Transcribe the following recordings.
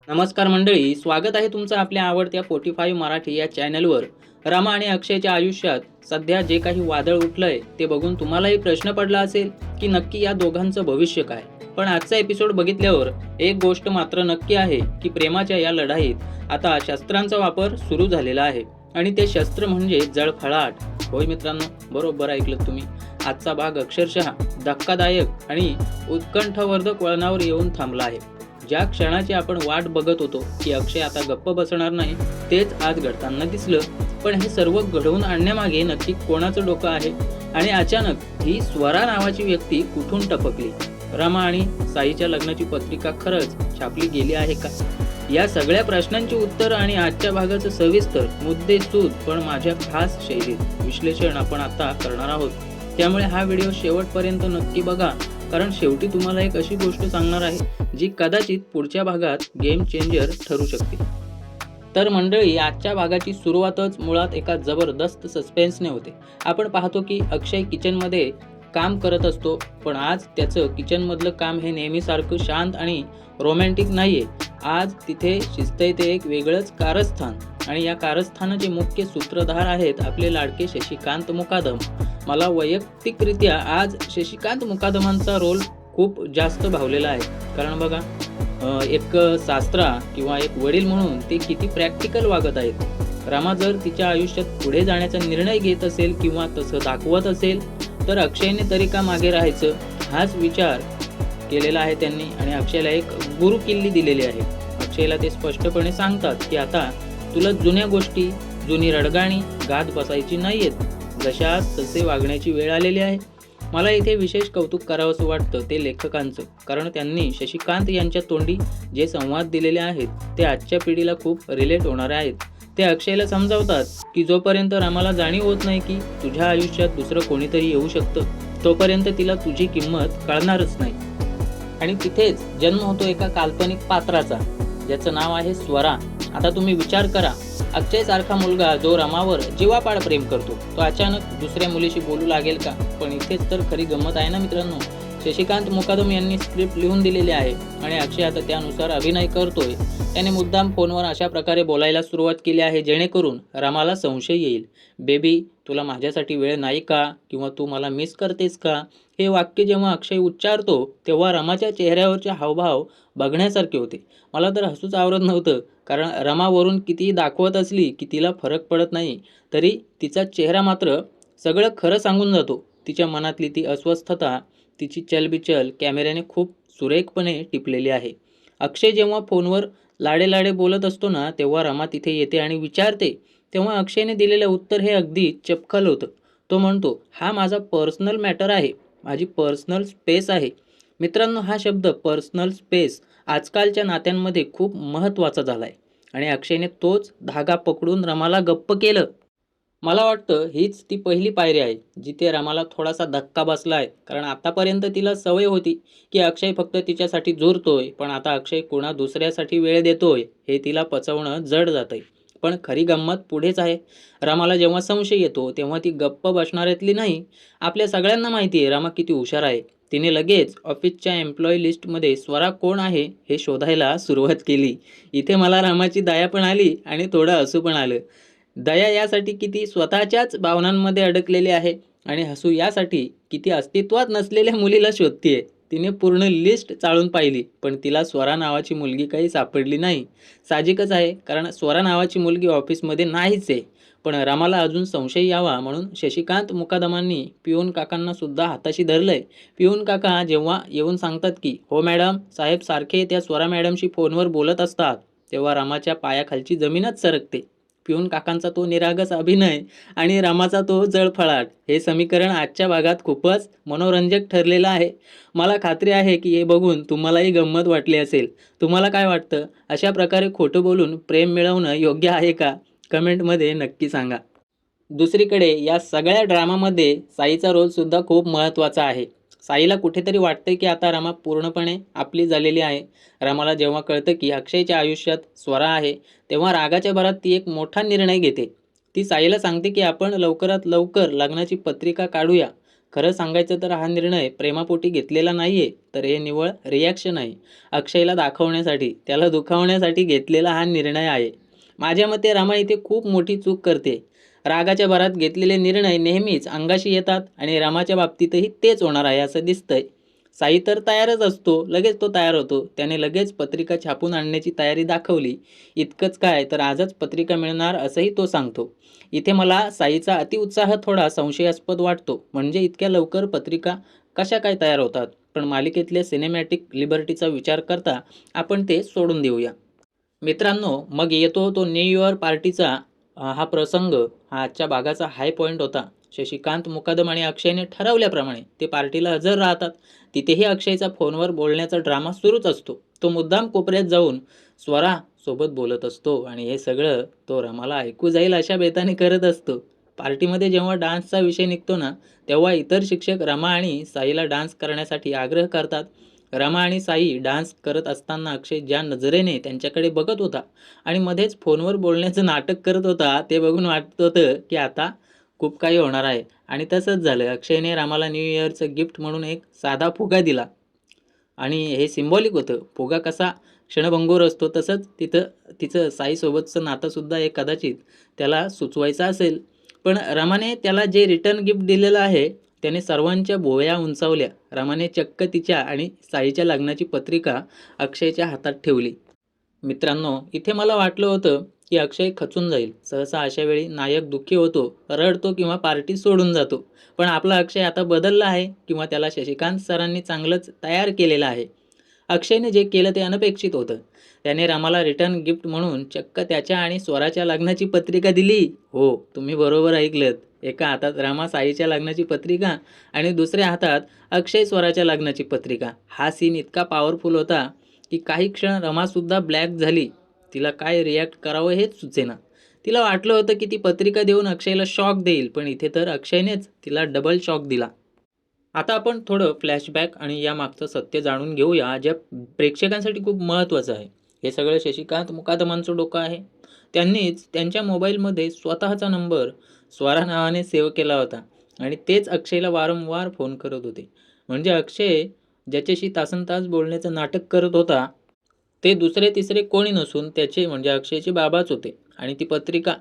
नमस्कार मंडळी, स्वागत आहे तुमचं आपल्या आवडत्या 45 मराठी या चॅनलवर. रमा आणि अक्षयच्या आयुष्यात सध्या जे काही वादळ उठलंय ते बघून तुम्हालाही प्रश्न पडला असेल की नक्की या दोघांचं भविष्य काय. पण आजचा एपिसोड बघितल्यावर एक गोष्ट मात्र नक्की आहे की प्रेमाच्या या लढाईत आता शस्त्रांचा वापर सुरू झालेला आहे आणि ते शस्त्र म्हणजे जळफळाट. होय मित्रांनो, बरोबर ऐकलं तुम्ही. आजचा भाग अक्षरशः धक्कादायक आणि उत्कंठवर्धक वळणावर येऊन थांबला आहे. ज्या क्षणाची आपण वाट बघत होतो की अक्षय आता गप्प बसणार नाही, तेच आज घडताना दिसलं. पण हे सर्व घडवून आणण्यामागे नक्की कोणाचं डोकं आहे आणि अचानक ही स्वरा नावाची व्यक्ती कुठून टपकली? रमा आणि साईच्या लग्नाची पत्रिका खरंच छापली गेली आहे का? या सगळ्या प्रश्नांची उत्तर आणि आजच्या भागाचं सविस्तर मुद्देसूद पण माझ्या खास शैलीत विश्लेषण आपण आता करणार आहोत. त्यामुळे हा व्हिडिओ शेवटपर्यंत नक्की बघा, कारण शेवटी तुम्हाला एक अशी गोष्ट सांगणार आहे जी कदाचित पुढच्या भागात गेम चेंजर ठरू शकते. तर मंडळी, आजच्या भागाची सुरुवातच मुळात एका जबरदस्त सस्पेन्सने होते. आपण पाहतो की अक्षय किचनमध्ये काम करत असतो, पण आज त्याचं किचनमधलं काम हे नेहमीसारखं शांत आणि रोमॅन्टिक नाहीये. आज तिथे शिजतंय ते एक वेगळंच कारस्थान आणि या कारस्थानाचे मुख्य सूत्रधार आहेत आपले लाडके शशिकांत मुकादम. मला वैयक्तिकरित्या आज शशिकांत मुकादमांचा रोल खूप जास्त भावलेला आहे. कारण बघा, एक सासरा किंवा एक वडील म्हणून ते किती प्रॅक्टिकल वागत आहेत. रमा जर तिच्या आयुष्यात पुढे जाण्याचा निर्णय घेत असेल किंवा तसं दाखवत असेल तर अक्षयने तरी का मागे राहायचं, हाच विचार केलेला आहे त्यांनी. आणि अक्षयला एक गुरु किल्ली दिलेली आहे. अक्षयला ते स्पष्टपणे सांगतात की आता तुला जुन्या गोष्टी, जुनी रडगाणी गात बसायची नाहीयेत, जशास तसे वागण्याची वेळ आलेली आहे. मला इथे विशेष कौतुक करावंसं वाटतं ते लेखकांचं, कारण त्यांनी शशिकांत यांच्या तोंडी जे संवाद दिलेले आहेत ते आजच्या पिढीला खूप रिलेट होणारे आहेत. ते अक्षयला समजावतात की जोपर्यंत रमाला जाणीव होत नाही की तुझ्या आयुष्यात दुसरं कोणीतरी येऊ शकतं, तोपर्यंत तिला तुझी किंमत कळणारच नाही. आणि तिथेच जन्म होतो एका काल्पनिक पात्राचा, ज्याचं नाव आहे स्वरा. आता तुम्ही विचार करा, अक्षय सारखा मुलगा जो रमावर जीवापाड प्रेम करतो, तो अचानक दुसऱ्या मुलीशी बोलू लागेल का? पण इथेच तर खरी गंमत आहे ना मित्रांनो. शशिकांत मुकादम यांनी स्क्रिप्ट लिहून दिलेली आहे आणि अक्षय आता त्यानुसार अभिनय करतोय. त्याने मुद्दाम फोनवर अशा प्रकारे बोलायला सुरुवात केली आहे जेणेकरून रमाला संशय येईल. बेबी, तुला माझ्यासाठी वेळ नाही का? किंवा तू मला मिस करतेस का? हे वाक्य जेव्हा अक्षय उच्चारतो तेव्हा रमाच्या चेहऱ्यावरचे हावभाव बघण्यासारखे होते. मला तर हसूच आवरत नव्हतं, कारण रमावरून कितीही दाखवत असली की तिला फरक पडत नाही, तरी तिचा चेहरा मात्र सगळं खरं सांगून जातो. तिच्या मनातली ती अस्वस्थता, तिची चलबिचल कॅमेऱ्याने खूप सुरेखपणे टिपलेली आहे. अक्षय जेव्हा फोनवर लाडे बोलत असतो ना, तेव्हा रमा तिथे येते आणि विचारते, तेव्हा अक्षयने दिलेलं उत्तर हे अगदी चपखल होतं. तो म्हणतो, हा माझा पर्सनल मॅटर आहे, माझी पर्सनल स्पेस आहे. मित्रांनो, हा शब्द पर्सनल स्पेस आजकालच्या नात्यांमध्ये खूप महत्त्वाचा झाला आहे आणि अक्षयने तोच धागा पकडून रमाला गप्प केलं. मला वाटतं हीच ती पहिली पायरी आहे जिथे रमाला थोडासा धक्का बसला आहे, कारण आतापर्यंत तिला सवय होती की अक्षय फक्त तिच्यासाठी झुरतोय, पण आता अक्षय कोणा दुसऱ्यासाठी वेळ देतोय हे तिला पचवणं जड जातंय. पण खरी गंमत पुढेच आहे. रमाला जेव्हा संशय येतो तेव्हा ती गप्प बसणाऱ्यातली नाही. आपल्या सगळ्यांना माहिती आहे रमा किती हुशार आहे. तिने लगेच ऑफिसच्या एम्प्लॉई लिस्टमध्ये स्वरा कोण आहे हे शोधायला सुरुवात केली. इथे मला रमाची दया पण आली आणि थोडं हसू पण आलं. दया यासाठी की ती स्वतःच्याच भावनांमध्ये अडकलेली आहे आणि हसू यासाठी की ती अस्तित्वात नसलेल्या मुलीला शोधतीये. तिने पूर्ण लिस्ट चाळून पाहिली, पण तिला स्वरा नावाची मुलगी काही सापडली नाही. साहजिकच आहे, कारण स्वरा नावाची मुलगी ऑफिसमध्ये नाहीच आहे. पण रमाला अजून संशय यावा म्हणून शशिकांत मुकादमांनी पिऊन काकांना सुद्धा हाताशी धरलंय. पिऊन काका जेव्हा येऊन सांगतात की हो मॅडम, साहेब सारखे त्या स्वरा मॅडमशी फोनवर बोलत असतात, तेव्हा रमाच्या पायाखालची जमीनच सरकते. पिऊन काकांचा तो निरागस अभिनय आणि रमाचा तो जळफळाट, हे समीकरण आजच्या भागात खूपच मनोरंजक ठरलेलं आहे. मला खात्री आहे की हे बघून तुम्हालाही गंमत वाटली असेल. तुम्हाला काय वाटतं? अशा प्रकारे खोटं बोलून प्रेम मिळवणं योग्य आहे का? कमेंटमध्ये नक्की सांगा. दुसरीकडे या सगळ्या ड्रामामध्ये साईचा रोल सुद्धा खूप महत्त्वाचा आहे. साईला कुठेतरी वाटते की आता रमा पूर्णपणे आपली झालेली आहे. रमाला जेव्हा कळतं की अक्षयच्या आयुष्यात स्वरा आहे, तेव्हा रागाच्या भरात ती एक मोठा निर्णय घेते. ती साईला सांगते की आपण लवकरात लवकर लग्नाची पत्रिका काढूया. खरं सांगायचं तर हा निर्णय प्रेमापोटी घेतलेला नाहीये, तर हे निव्वळ रिॲक्शन आहे. अक्षयला दाखवण्यासाठी, त्याला दुखावण्यासाठी घेतलेला हा निर्णय आहे. माझ्या मते रमा इथे खूप मोठी चूक करते. रागाच्या भरात घेतलेले निर्णय नेहमीच अंगाशी येतात आणि रमाच्या बाबतीतही तेच होणार आहे असं दिसतंय. साई तर तयारच असतो, लगेच तो तयार होतो. त्याने लगेच पत्रिका छापून आणण्याची तयारी दाखवली. इतकंच काय, तर आजच पत्रिका मिळणार असंही तो सांगतो. इथे मला साईचा अतिउत्साह थोडा संशयास्पद वाटतो. म्हणजे इतक्या लवकर पत्रिका कशा काय तयार होतात? पण मालिकेतल्या सिनेमॅटिक लिबर्टीचा विचार करता आपण ते सोडून देऊया. मित्रांनो, मग येतो तो न्यू इयर पार्टीचा हा प्रसंग. हा आजच्या भागाचा हाय पॉईंट होता. शशिकांत, मुकादम आणि अक्षयने ठरवल्याप्रमाणे ते पार्टीला हजर राहतात. तिथेही अक्षयचा फोनवर बोलण्याचा ड्रामा सुरूच असतो. तो मुद्दाम कोपऱ्यात जाऊन स्वरा सोबत बोलत असतो आणि हे सगळं तो रमाला ऐकू जाईल अशा बेताने करत असतो. पार्टीमध्ये जेव्हा डान्सचा विषय निघतो ना, तेव्हा इतर शिक्षक रमा आणि साईला डान्स करण्यासाठी आग्रह करतात. रमा आणि साई डान्स करत असताना अक्षय ज्या नजरेने त्यांच्याकडे बघत होता आणि मध्येच फोनवर बोलण्याचं नाटक करत होता, ते बघून वाटत होतं की आता खूप काही होणार आहे. आणि तसंच झालं. अक्षयने रामाला न्यू इयरचं गिफ्ट म्हणून एक साधा फुगा दिला आणि हे सिम्बॉलिक होतं. फुगा कसा क्षणभंगूर असतो, तसंच तिचं साईसोबतचं नातंसुद्धा हे कदाचित त्याला सुचवायचं असेल. पण रमाने त्याला जे रिटर्न गिफ्ट दिलेलं आहे, त्याने सर्वांच्या भुवया उंचावल्या. रमाने चक्क तिच्या आणि साईच्या लग्नाची पत्रिका अक्षयच्या हातात ठेवली. मित्रांनो, इथे मला वाटलं होतं की अक्षय खचून जाईल. सहसा अशा वेळी नायक दुःखी होतो, रडतो किंवा पार्टी सोडून जातो. पण आपला अक्षय आता बदलला आहे किंवा त्याला शशिकांत सरांनी चांगलंच तयार केलेलं आहे. अक्षयने जे केलं ते अनपेक्षित होतं. त्याने रामाला रिटर्न गिफ्ट म्हणून चक्क त्याच्या आणि स्वराच्या लग्नाची पत्रिका दिली. हो, तुम्ही बरोबर ऐकलंत. एका हातात रामा साईच्या लग्नाची पत्रिका आणि दुसऱ्या हातात अक्षय स्वराच्या लग्नाची पत्रिका. हा सीन इतका पॉवरफुल होता की काही क्षण रमासुद्धा ब्लॅक झाली. तिला काय रिॲक्ट करावं हेच सुचेना. तिला वाटलं होतं की ती पत्रिका देऊन अक्षयला शॉक देईल, पण इथे तर अक्षयनेच तिला डबल शॉक दिला. आता आपण थोडं फ्लॅशबॅक आणि या मागचं सत्य जाणून घेऊया, जे प्रेक्षकांसाठी खूप महत्त्वाचं आहे. हे सगळं शशिकांत मुकादमांचं डोकं आहे. त्यांनीच त्यांच्या मोबाईलमध्ये स्वतःचा नंबर स्वरा नावाने सेव्ह केला होता आणि तेच अक्षयला वारंवार फोन करत होते. म्हणजे अक्षय ज्याच्याशी तासनतास बोलण्याचं नाटक करत होता, ते दुसरे तिसरे कोणी नसून त्याचे म्हणजे अक्षयचे बाबाच होते. आणि ती पत्रिका,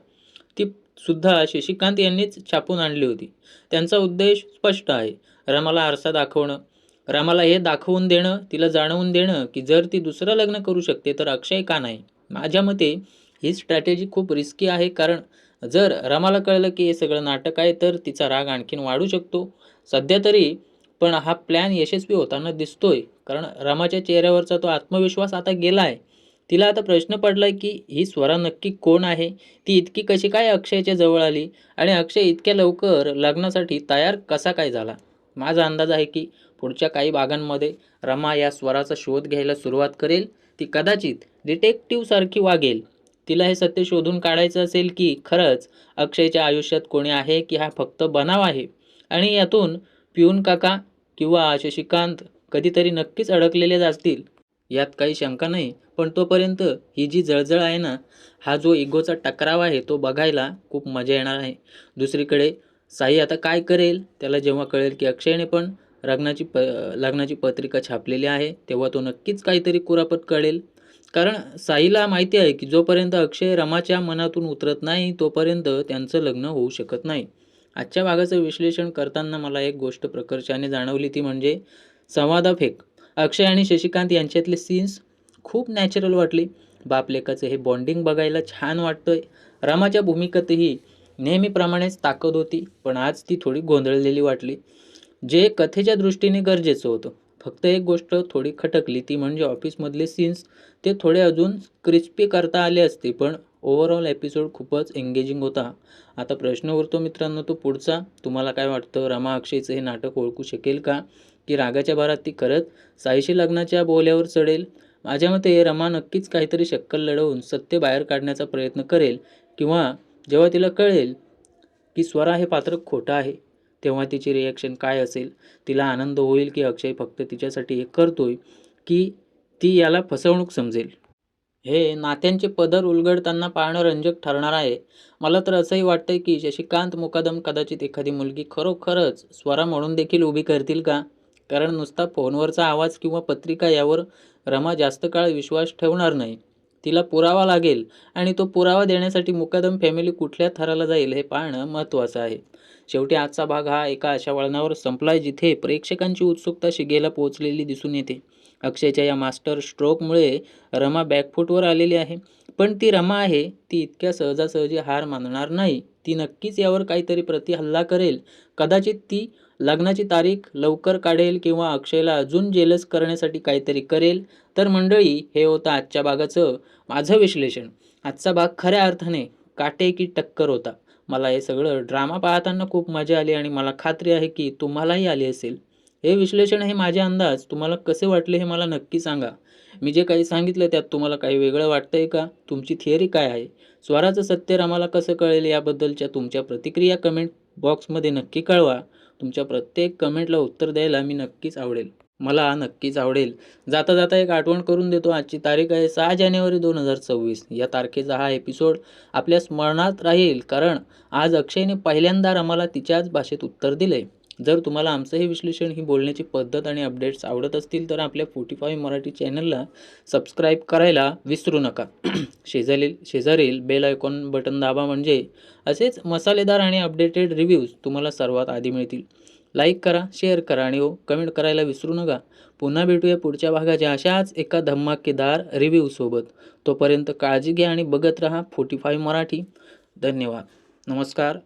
ती सुद्धा शशिकांत यांनीच छापून आणली होती. त्यांचा उद्देश स्पष्ट आहे. रमाला आरसा दाखवणं, रमाला हे दाखवून देणं, तिला जाणवून देणं की जर ती दुसरं लग्न करू शकते तर अक्षय का नाही. माझ्या मते ही स्ट्रॅटेजी खूप रिस्की आहे, कारण जर रमाला कळलं की हे सगळं नाटक आहे तर तिचा राग आणखीन वाढू शकतो. सध्या तरी पण हा प्लॅन यशस्वी होताना दिसतोय, कारण रमाच्या चेहऱ्यावरचा तो आत्मविश्वास आता गेला आहे. तिला आता प्रश्न पडलाय की ही स्वरा नक्की कोण आहे. ती इतकी कशी काय अक्षयच्या जवळ आली आणि अक्षय इतक्या लवकर लग्नासाठी तयार कसा काय झाला. माझा अंदाज आहे की पुढच्या काही भागांमध्ये रमा या स्वराचा शोध घ्यायला सुरुवात करेल. ती कदाचित डिटेक्टिव्हसारखी वागेल. तिला हे सत्य शोधून काढायचं असेल की खरंच अक्षयच्या आयुष्यात कोणी आहे की हा फक्त बनाव आहे. आणि यातून पिऊन काका किंवा शशिकांत कधीतरी नक्कीच अडकलेलेच असतील, यात काही शंका नाही. पण तोपर्यंत ही जी जळजळ आहे ना, हा जो इगोचा टकराव आहे, तो बघायला खूप मजा येणार आहे. दुसरीकडे साई आता काय करेल? त्याला जेव्हा कळेल की अक्षयने पण लग्नाची पत्रिका छापलेली आहे, तेव्हा तो नक्कीच काहीतरी कुरापत कळेल. कारण साईला माहिती आहे की जोपर्यंत अक्षय रमाच्या मनातून उतरत नाही, तोपर्यंत त्यांचं लग्न होऊ शकत नाही. आजच्या भागाचं विश्लेषण करताना मला एक गोष्ट प्रकर्षाने जाणवली, ती म्हणजे संवादाफेक. अक्षय आणि शशिकांत यांच्यातले सीन्स खूप नॅचरल वाटले. बाप-लेकाचं हे बॉन्डिंग बघायला छान वाटतंय. रमाच्या भूमिकेतही नेहमीप्रमाणेच ताकद होती, पण आज ती थोडी गोंधळलेली वाटली, जे कथेच्या दृष्टीने गरजेचं होतं. फक्त एक गोष्ट थोडी खटकली, ती म्हणजे ऑफिसमधले सीन्स. ते थोडे अजून क्रिस्पी करता आले असते, पण ओव्हरऑल एपिसोड खूपच एंगेजिंग होता. आता प्रश्न उरतो मित्रांनो तो पुढचा. तुम्हाला काय वाटतं? रमा अक्षयचं हे नाटक ओळखू शकेल का? की रागाच्या भरात ती खरंच साईशी लग्नाच्या बोल्यावर चढेल? माझ्या मते रमा नक्कीच काहीतरी शक्कल लढवून सत्य बाहेर काढण्याचा प्रयत्न करेल, किंवा जेव्हा तिला कळेल की स्वरा हे पात्र खोटं आहे, तेव्हा तिची रिॲक्शन काय असेल. तिला आनंद होईल की अक्षय फक्त तिच्यासाठी हे करतोय, की ती याला फसवणूक समजेल. हे नात्यांचे पदर उलगडताना पाहणं रंजक ठरणार आहे. मला तर असंही वाटतंय की शशिकांत मुकादम कदाचित एखादी मुलगी खरोखरच स्वरा म्हणून देखील उभी करतील का? कारण नुसता फोनवरचा आवाज किंवा पत्रिका यावर रमा जास्त काळ विश्वास ठेवणार नाही. तिला पुरावा लागेल आणि तो पुरावा देण्यासाठी मुकादम फॅमिली कुठल्या थराला जाईल हे पाहणं महत्त्वाचं आहे. शेवटी आजचा भाग हा एका अशा वळणावर संपलाय जिथे प्रेक्षकांची उत्सुकता शिगेला पोहोचलेली दिसून येते. अक्षयच्या या मास्टर स्ट्रोकमुळे रमा बॅकफूटवर आलेली आहे. पण ती रमा आहे, ती इतक्या सहजासहजी हार मानणार नाही. ती नक्कीच यावर काहीतरी प्रतिहल्ला करेल. कदाचित ती लग्नाची तारीख लवकर काढेल किंवा अक्षयला अजून जेलस करण्यासाठी काहीतरी करेल. तर मंडळी, हे होतं आजच्या भागाचं माझं विश्लेषण. आजचा भाग खऱ्या अर्थाने काटेकी टक्कर होता. मला हे सगळं ड्रामा पाहताना खूप मजा आली आणि मला खात्री आहे की तुम्हालाही आली असेल. हे विश्लेषण, हे माझे अंदाज तुम्हाला कसे वाटले हे मला नक्की सांगा. मी जे काही सांगितलं त्यात तुम्हाला काही वेगळं वाटतंय का? तुमची थिअरी काय आहे? स्वराचं सत्य आम्हाला कसं कळेल याबद्दलच्या तुमच्या प्रतिक्रिया कमेंट बॉक्समध्ये नक्की कळवा. तुमच्या प्रत्येक कमेंटला उत्तर द्यायला मला नक्कीच आवडेल. जाता जाता एक आठवण करून देतो. आजची तारीख आहे 6 जानेवारी 2026. या तारखेचा हा एपिसोड आपल्या स्मरणात राहील कारण आज अक्षयने पहिल्यांदा रमाला तिच्याच भाषेत उत्तर दिले. जर तुम्हाला आमचं हे विश्लेषण, ही बोलण्याची पद्धत आणि अपडेट्स आवडत असतील तर आपल्या 45 मराठी चॅनलला सबस्क्राईब करायला विसरू नका. शेजारील बेल आयकॉन बटन दाबा म्हणजे असेच मसालेदार आणि अपडेटेड रिव्ह्यूज तुम्हाला सर्वात आधी मिळतील. लाईक करा, शेअर करा आणि कमेंट करायला विसरू नका. पुन्हा भेटूया पुढच्या भागाच्या अशाच एका धमाकेदार रिव्ह्यूसोबत. तोपर्यंत काळजी घ्या आणि बघत राहा 45 मराठी. धन्यवाद. नमस्कार.